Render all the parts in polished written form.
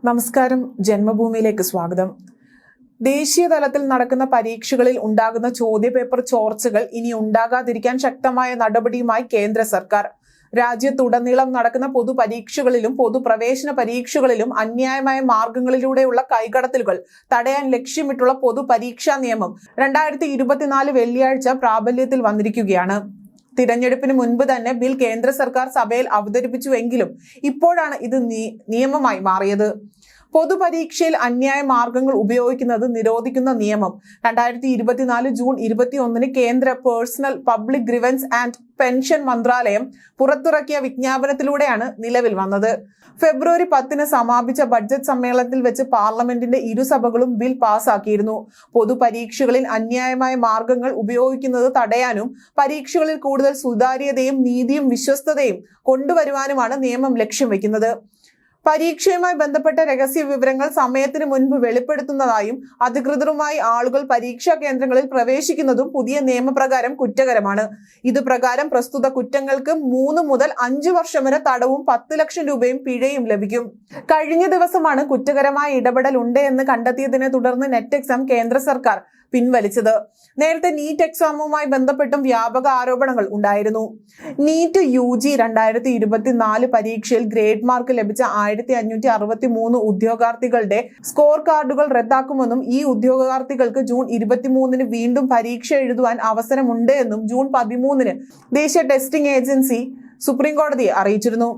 നമസ്കാരം, ജന്മഭൂമിയിലേക്ക് സ്വാഗതം. ദേശീയ തലത്തിൽ നടക്കുന്ന പരീക്ഷകളിൽ ഉണ്ടാകുന്ന ചോദ്യപേപ്പർ ചോർച്ചകൾ ഇനി ഉണ്ടാകാതിരിക്കാൻ ശക്തമായ നടപടിയുമായി കേന്ദ്ര സർക്കാർ. രാജ്യത്തുടനീളം നടക്കുന്ന പൊതുപരീക്ഷകളിലും പൊതുപ്രവേശന പരീക്ഷകളിലും അന്യായമായ മാർഗങ്ങളിലൂടെയുള്ള കൈകടത്തലുകൾ തടയാൻ ലക്ഷ്യമിട്ടുള്ള പൊതുപരീക്ഷാ നിയമം 2024 വെള്ളിയാഴ്ച പ്രാബല്യത്തിൽ വന്നിരിക്കുകയാണ്. തിരഞ്ഞെടുപ്പിന് മുൻപ് തന്നെ ബിൽ കേന്ദ്ര സർക്കാർ സഭയിൽ അവതരിപ്പിച്ചുവെങ്കിലും ഇപ്പോഴാണ് ഇത് നിയമമായി മാറിയത്. പൊതുപരീക്ഷയിൽ അന്യായ മാർഗങ്ങൾ ഉപയോഗിക്കുന്നത് നിരോധിക്കുന്ന നിയമം 2024 ജൂൺ 21 കേന്ദ്ര personal public grievance and pension മന്ത്രാലയം പുറത്തിറക്കിയ വിജ്ഞാപനത്തിലൂടെയാണ് നിലവിൽ വന്നത്. ഫെബ്രുവരി 10 സമാപിച്ച ബഡ്ജറ്റ് സമ്മേളനത്തിൽ വെച്ച് പാർലമെന്റിന്റെ ഇരുസഭകളും ബിൽ പാസാക്കിയിരുന്നു. പൊതുപരീക്ഷകളിൽ അന്യായമായ മാർഗങ്ങൾ ഉപയോഗിക്കുന്നത് തടയാനും പരീക്ഷകളിൽ കൂടുതൽ സുതാര്യതയും നീതിയും വിശ്വസ്തതയും കൊണ്ടുവരുവാനുമാണ് നിയമം ലക്ഷ്യം വെക്കുന്നത്. പരീക്ഷയുമായി ബന്ധപ്പെട്ട രഹസ്യ വിവരങ്ങൾ സമയത്തിന് മുൻപ് വെളിപ്പെടുത്തുന്നതായും അധികൃതരുമായി ആളുകൾ പരീക്ഷാ കേന്ദ്രങ്ങളിൽ പ്രവേശിക്കുന്നതും പുതിയ നിയമപ്രകാരം കുറ്റകരമാണ്. ഇത് പ്രകാരം പ്രസ്തുത കുറ്റങ്ങൾക്ക് 3 മുതൽ 5 വർഷം വരെ തടവും 10 ലക്ഷം രൂപയും പിഴയും ലഭിക്കും. കഴിഞ്ഞ ദിവസമാണ് കുറ്റകരമായ ഇടപെടൽ ഉണ്ട് എന്ന് കണ്ടെത്തിയതിനെ തുടർന്ന് നെറ്റ് എക്സാം കേന്ദ്ര സർക്കാർ പിൻവലിച്ചത്. നേരത്തെ നീറ്റ് എക്സാമുമായി ബന്ധപ്പെട്ടും വ്യാപക ആരോപണങ്ങൾ ഉണ്ടായിരുന്നു. നീറ്റ് UG 2024 പരീക്ഷയിൽ ഗ്രേഡ് മാർക്ക് ലഭിച്ച 1563 ഉദ്യോഗാർത്ഥികളുടെ സ്കോർ കാർഡുകൾ റദ്ദാക്കുമെന്നും ഈ ഉദ്യോഗാർത്ഥികൾക്ക് ജൂൺ 23 വീണ്ടും പരീക്ഷ എഴുതുവാൻ അവസരമുണ്ട് എന്നും ജൂൺ 13 ദേശീയ ടെസ്റ്റിംഗ് ഏജൻസി സുപ്രീം കോടതിയെ അറിയിച്ചിരുന്നു.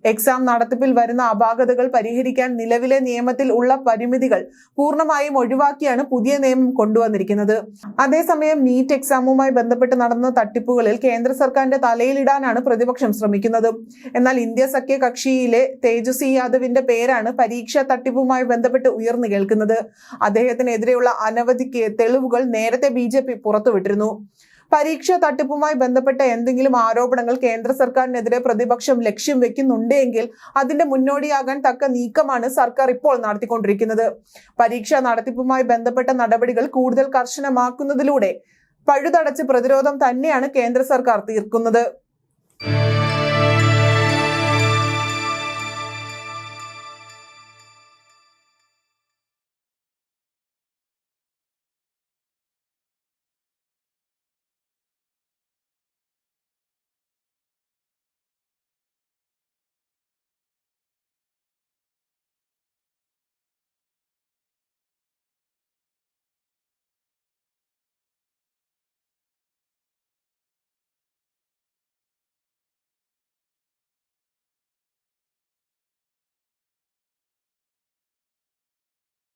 എക്സാം നടത്തിപ്പിൽ വരുന്ന അപാകതകൾ പരിഹരിക്കാൻ നിലവിലെ നിയമത്തിൽ ഉള്ള പരിമിതികൾ പൂർണ്ണമായും ഒഴിവാക്കിയാണ് പുതിയ നിയമം കൊണ്ടുവന്നിരിക്കുന്നത്. അതേസമയം നീറ്റ് എക്സാമുമായി ബന്ധപ്പെട്ട് നടന്ന തട്ടിപ്പുകളിൽ കേന്ദ്ര സർക്കാരിന്റെ തലയിലിടാനാണ് പ്രതിപക്ഷം ശ്രമിക്കുന്നത്. എന്നാൽ ഇന്ത്യ സഖ്യ കക്ഷിയിലെ തേജസ്വി യാദവിന്റെ പേരാണ് പരീക്ഷാ തട്ടിപ്പുമായി ബന്ധപ്പെട്ട് ഉയർന്നു കേൾക്കുന്നത്. അദ്ദേഹത്തിനെതിരെയുള്ള അനവധി തെളിവുകൾ നേരത്തെ BJP പുറത്തുവിട്ടിരുന്നു. പരീക്ഷാ തട്ടിപ്പുമായി ബന്ധപ്പെട്ട എന്തെങ്കിലും ആരോപണങ്ങൾ കേന്ദ്ര സർക്കാരിനെതിരെ പ്രതിപക്ഷം ലക്ഷ്യം വെക്കുന്നുണ്ടെങ്കിൽ അതിന്റെ മുന്നോടിയാകാൻ തക്ക നീക്കമാണ് സർക്കാർ ഇപ്പോൾ നടത്തിക്കൊണ്ടിരിക്കുന്നത്. പരീക്ഷാ നടത്തിപ്പുമായി ബന്ധപ്പെട്ട നടപടികൾ കൂടുതൽ കർശനമാക്കുന്നതിലൂടെ പഴുതടച്ച് പ്രതിരോധം തന്നെയാണ് കേന്ദ്ര സർക്കാർ തീർക്കുന്നത്.